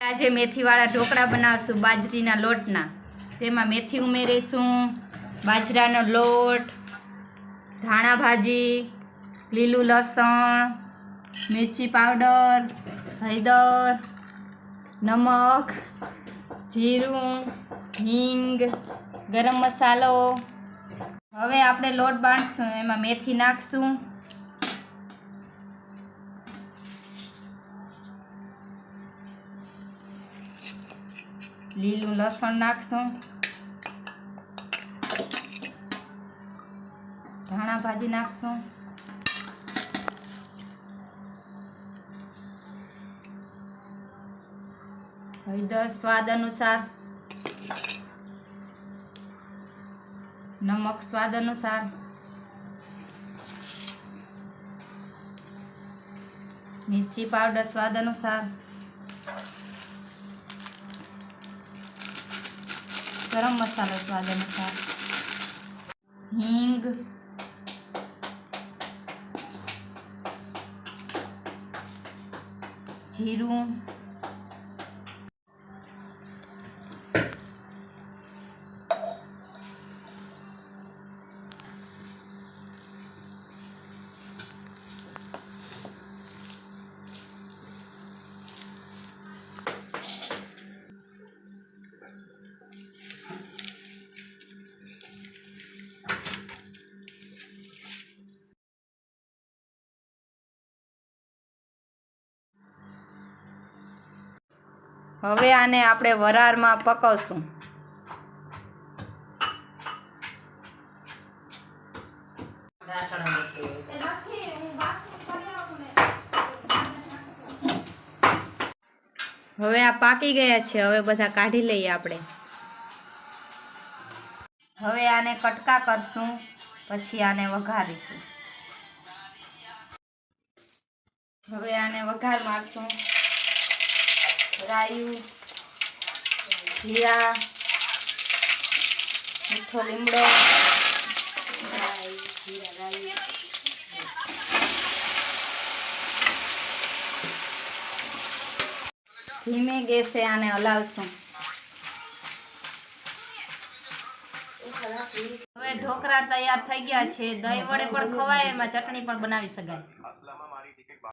આજે મેથીવાળા ઢોકળા બનાવશું બાજરીના લોટના। તેમાં મેથી ઉમેરીશું, બાજરાનો લોટ, ધાણા ભાજી, લીલું લસણ, મિર્ચી પાવડર, હળદર, નમક, જીરું, હિંગ, ગરમ મસાલો। હવે આપણે લોટ બાંધશું, એમાં મેથી નાખશું, લીલું લસણ નાખશું, ધાણા ભાજી નાખશું, હળદર સ્વાદ અનુસાર, નમક સ્વાદ અનુસાર, મિર્ચી પાવડર સ્વાદ અનુસાર, ગરમ મસાલો સ્વાદ અનુસાર, હિંગ, જીરું, હવે આને આપણે વરાળમાં પકવશું। હવે આ પાકી ગયા છે, હવે બધા કાઢી લઈએ આપણે। હવે આને કટકા કરશું, પછી આને વઘારીશું। હવે આને વઘાર મારશું, રાયું, જીરા, મીઠો લીમડો, ધીમે ગેસે આને હલાવશું। હવે ઢોકળા તૈયાર થઈ ગયા છે। દહીં વડે પણ ખવાય, એમાં ચટણી પણ બનાવી શકાય।